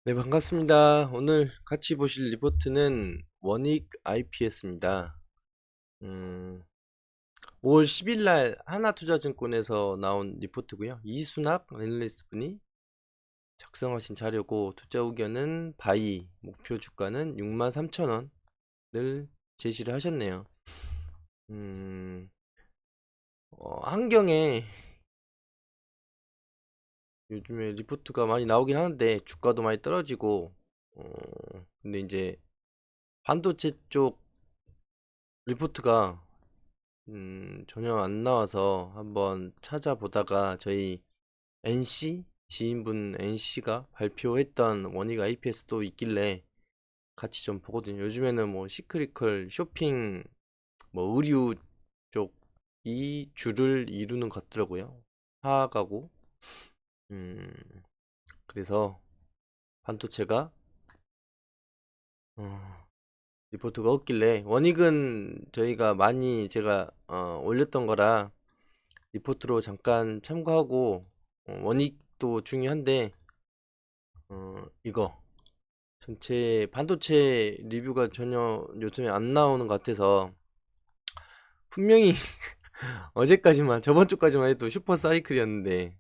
네, 반갑습니다. 오늘 같이 보실 리포트는 원익 IPS입니다. 5월 10일 날 하나투자증권에서 나온 리포트고요. 이순학 애널리스트 분이 작성하신 자료고, 투자 의견은 바이, 목표 주가는 63,000원을 제시를 하셨네요. 한경에 요즘에 리포트가 많이 나오긴 하는데 주가도 많이 떨어지고, 근데 이제 반도체 쪽 리포트가 전혀 안 나와서 한번 찾아보다가 저희 NC 지인분 NC가 발표했던 원익 IPS도 있길래 같이 좀 보거든요. 요즘에는 뭐 시크릿컬 쇼핑 뭐 의류 쪽이 주를 이루는 것 같더라고요. 화학하고 음 그래서 반도체가 어, 리포트가 없길래 원익은 저희가 많이 제가 올렸던 거라 리포트로 잠깐 참고하고 원익도 중요한데 이거 전체 반도체 리뷰가 전혀 요즘에 안 나오는 것 같아서 분명히 어제까지만 저번 주까지만 해도 슈퍼 사이클이었는데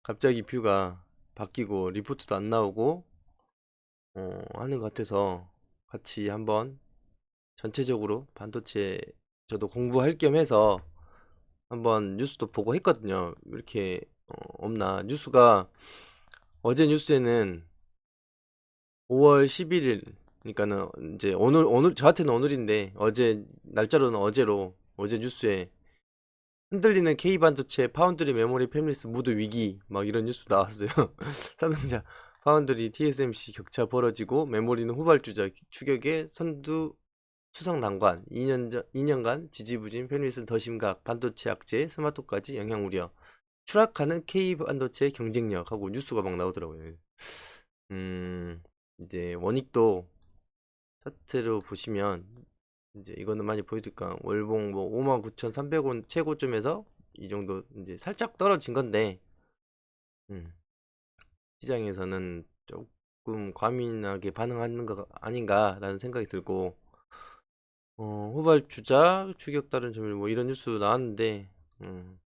갑자기 뷰가 바뀌고 리포트도 안 나오고 하는 것 같아서 같이 한번 전체적으로 반도체 저도 공부할 겸 해서 한번 뉴스도 보고 했거든요. 이렇게 없나 뉴스가 어제 뉴스에는 5월 11일 그러니까는 이제 오늘 저한테는 오늘인데 어제 날짜로는 어제로 어제 뉴스에 흔들리는 K 반도체 파운드리 메모리 팹리스 모두 위기 막 이런 뉴스 나왔어요. 삼성자 파운드리 TSMC 격차 벌어지고 메모리는 후발주자 추격에 선두 수상 난관 2년간 지지부진 팹리스는 더 심각 반도체 악재 스마트까지 영향 우려 추락하는 K 반도체 경쟁력 하고 뉴스가 막 나오더라고요. 음, 이제 원익도 차트로 보시면 이제 이거는 많이 보여드릴까 월봉 뭐 59,300원 최고점에서 이 정도 이제 살짝 떨어진 건데 음, 시장에서는 조금 과민하게 반응하는 거 아닌가라는 생각이 들고 후발주자 추격 따른 점유 뭐 이런 뉴스 나왔는데 음,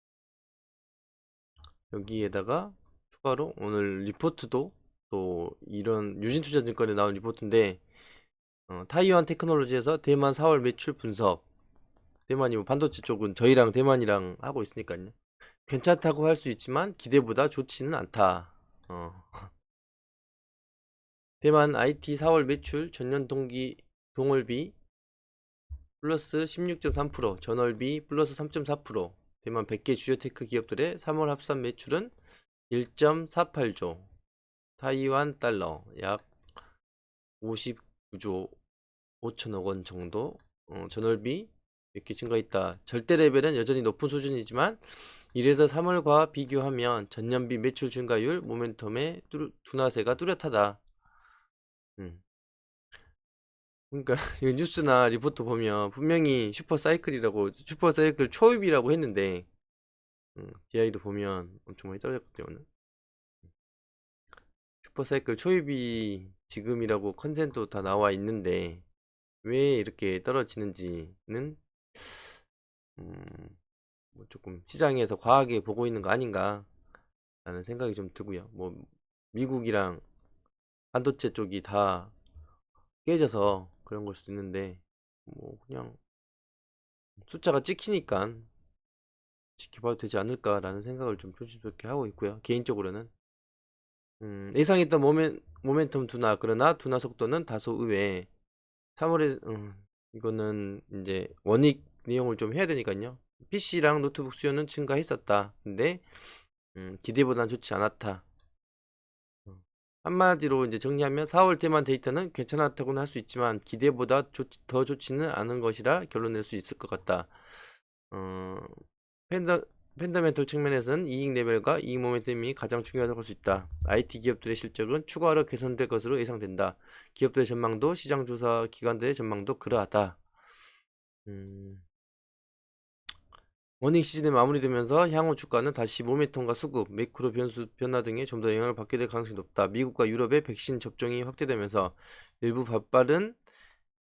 여기에다가 추가로 오늘 리포트도 또 이런 유진투자증권에 나온 리포트인데 타이완 테크놀로지에서 대만 4월 매출 분석. 대만이 뭐 반도체 쪽은 저희랑 대만이랑 하고 있으니까요. 괜찮다고 할 수 있지만 기대보다 좋지는 않다. 어. 대만 IT 4월 매출 전년 동기 동월비 플러스 16.3%, 전월비 플러스 3.4%. 대만 100개 주요 테크 기업들의 3월 합산 매출은 1.48조, 타이완 달러 약 59조 5천억 원 정도. 전월비 이렇게 증가했다. 절대 레벨은 여전히 높은 수준이지만 1에서 3월과 비교하면 전년비 매출 증가율 모멘텀의 둔화세가 뚜렷하다. 음. 그러니까 이 뉴스나 리포트 보면 분명히 슈퍼사이클 초입이라고 했는데 DI도 보면 엄청 많이 떨어졌기 때문에 슈퍼사이클 초입이 지금이라고 컨센도 다 나와 있는데 왜 이렇게 떨어지는지는 음, 뭐 조금 시장에서 과하게 보고 있는 거 아닌가 라는 생각이 좀 들고요. 뭐 미국이랑 반도체 쪽이 다 깨져서 그런 걸 수도 있는데 뭐 그냥 숫자가 찍히니까 지켜봐도 되지 않을까라는 생각을 좀 조심스럽게 하고 있고요. 개인적으로는 예상했던 모멘텀 둔화 그러나 둔화 속도는 다소 의외. 3월에 이거는 이제 원익 내용을 좀 해야 되니까요. PC랑 노트북 수요는 증가했었다. 근데 기대보다는 좋지 않았다. 음. 한마디로 이제 정리하면 4월 대만 데이터는 괜찮았다고는 할 수 있지만 기대보다 더 좋지는 않은 것이라 결론 낼 수 있을 것 같다. 어, 팬더, 팬더멘털 측면에서는 이익 레벨과 이익 모멘텀이 가장 중요하다고 할 수 있다. IT 기업들의 실적은 추가로 개선될 것으로 예상된다. 기업들의 전망도 시장 조사 기관들의 전망도 그러하다. 음, 어닝 시즌이 마무리되면서 향후 주가는 다시 모멘텀과 수급, 매크로 변수 변화 등에 좀 더 영향을 받게 될 가능성이 높다. 미국과 유럽의 백신 접종이 확대되면서 일부 바빠른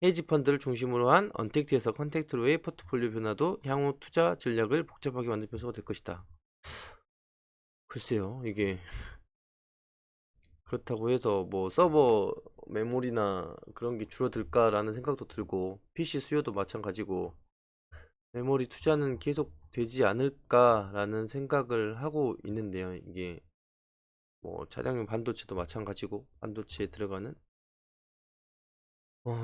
헤지 펀드를 중심으로 한 언택트에서 컨택트로의 포트폴리오 변화도 향후 투자 전략을 복잡하게 만들 변수가 될 것이다. 글쎄요, 이게 그렇다고 해서 뭐 서버 메모리나 그런 게 줄어들까라는 생각도 들고 PC 수요도 마찬가지고 메모리 투자는 계속 되지 않을까라는 생각을 하고 있는데요. 이게 뭐 차량용 반도체도 마찬가지고 반도체에 들어가는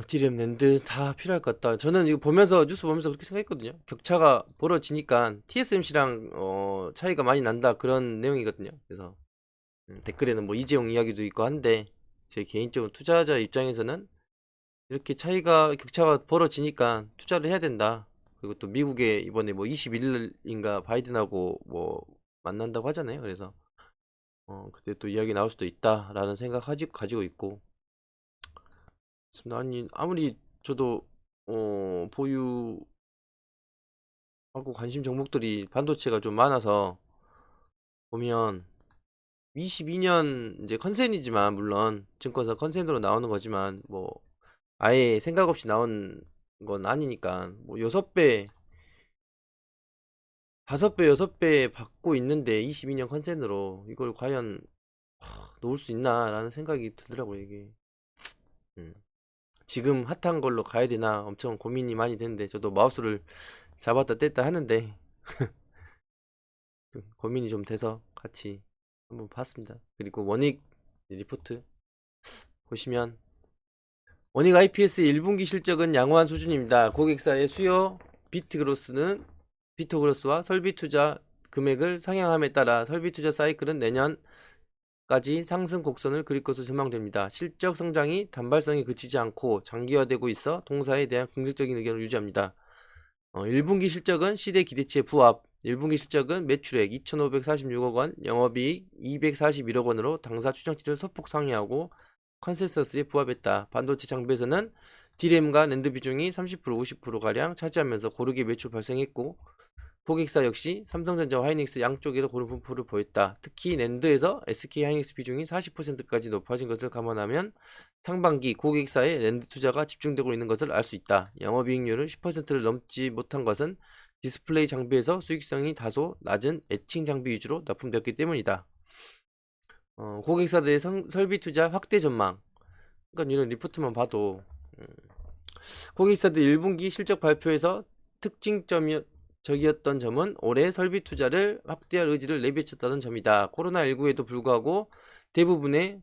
디램, 랜드 다 필요할 것 같다. 저는 이거 보면서 뉴스 보면서 그렇게 생각했거든요. 격차가 벌어지니까 TSMC랑 차이가 많이 난다 그런 내용이거든요. 그래서 댓글에는 뭐 이재용 이야기도 있고 한데 제 개인적으로 투자자 입장에서는 이렇게 차이가 격차가 벌어지니까 투자를 해야 된다. 그리고 또 미국에 이번에 뭐 21일인가 바이든하고 뭐 만난다고 하잖아요. 그래서 그때 또 이야기 나올 수도 있다라는 생각 가지고 있고. 아니 아무리 저도 보유하고 관심 종목들이 반도체가 좀 많아서 보면 22년 이제 컨센이지만 물론 증권사 컨센으로 나오는 거지만 뭐 아예 생각 없이 나온 건 아니니까 뭐 6배, 5배, 6배 받고 있는데 22년 컨센으로 이걸 과연 놓을 수 있나라는 생각이 들더라고요, 이게. 음. 지금 핫한 걸로 가야 되나 엄청 고민이 많이 되는데 저도 마우스를 잡았다 뗐다 하는데 고민이 좀 돼서 같이 한번 봤습니다. 그리고 원익 리포트 보시면 원익 IPS 1분기 실적은 양호한 수준입니다. 고객사의 수요 비트그로스와 설비 투자 금액을 상향함에 따라 설비 투자 사이클은 내년까지 상승 곡선을 그릴 것으로 전망됩니다. 실적 성장이 단발성에 그치지 않고 장기화되고 있어 동사에 대한 긍정적인 의견을 유지합니다. 1분기 실적은 시대 기대치에 부합. 1분기 실적은 매출액 2,546억 원, 영업이익 241억 원으로 당사 추정치를 소폭 상회하고 컨센서스에 부합했다. 반도체 장비에서는 D램과 낸드 비중이 30%, 50%가량 차지하면서 고르게 매출 발생했고 고객사 역시 삼성전자와 하이닉스 양쪽에서 고른 분포를 보였다. 특히 낸드에서 SK 하이닉스 비중이 40%까지 높아진 것을 감안하면 상반기 고객사의 낸드 투자가 집중되고 있는 것을 알 수 있다. 영업이익률을 10%를 넘지 못한 것은 디스플레이 장비에서 수익성이 다소 낮은 애칭 장비 위주로 납품되었기 때문이다. 고객사들의 설비 투자 확대 전망. 그러니까 이런 리포트만 봐도 고객사들 1분기 실적 발표에서 특징적이었던 점은 올해 설비 투자를 확대할 의지를 내비쳤다는 점이다. 코로나19에도 불구하고 대부분의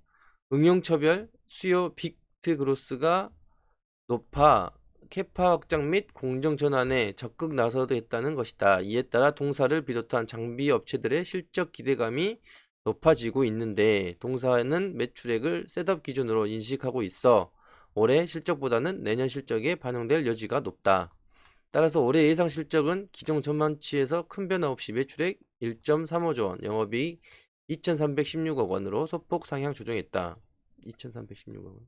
응용처별 수요 빅트 그로스가 높아 캐파 확장 및 공정 전환에 적극 나서겠다는 것이다. 이에 따라 동사를 비롯한 장비 업체들의 실적 기대감이 높아지고 있는데 동사는 매출액을 셋업 기준으로 인식하고 있어 올해 실적보다는 내년 실적에 반영될 여지가 높다. 따라서 올해 예상 실적은 기존 전망치에서 큰 변화 없이 매출액 1.35조 원, 영업이익 2,316억 원으로 소폭 상향 조정했다. 2,316억 원.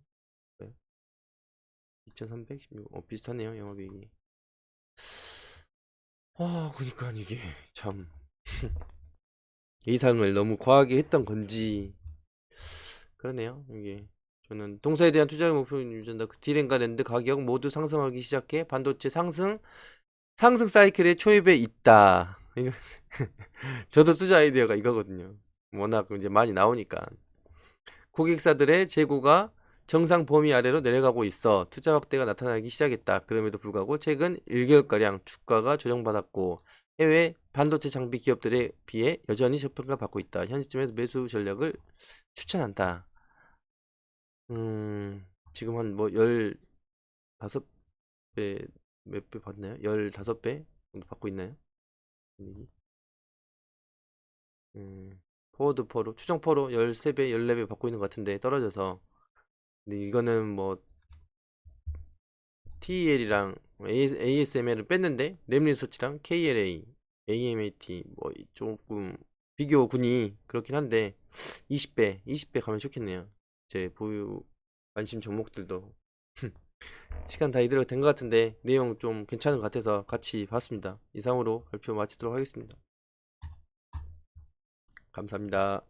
2,316억. 비슷하네요, 영업이익이. 그러니까 이게 참 예상을 너무 과하게 했던 건지 그러네요. 이게 저는 동사에 대한 투자 목표를 유지한다. 디램과 랜드 가격 모두 상승하기 시작해 반도체 상승 사이클의 초입에 있다. 이거 저도 투자 아이디어가 이거거든요. 워낙 이제 많이 나오니까 고객사들의 재고가 정상 범위 아래로 내려가고 있어 투자 확대가 나타나기 시작했다. 그럼에도 불구하고 최근 1개월가량 주가가 조정받았고 해외 반도체 장비 기업들에 비해 여전히 저평가받고 있다. 현 시점에서 매수 전략을 추천한다. 지금 한 뭐 15배 몇 배 받나요? 15배 정도 받고 있나요? 포워드 퍼로 추정 퍼로 13배 14배 받고 있는 것 같은데 떨어져서 근데 이거는 뭐 TEL이랑 ASML을 뺐는데 램리서치랑 KLA, AMAT 뭐 조금 비교군이 그렇긴 한데 20배 가면 좋겠네요. 제 보유 관심 종목들도 시간 다 이대로 된 것 같은데 내용 좀 괜찮은 것 같아서 같이 봤습니다. 이상으로 발표 마치도록 하겠습니다. 감사합니다.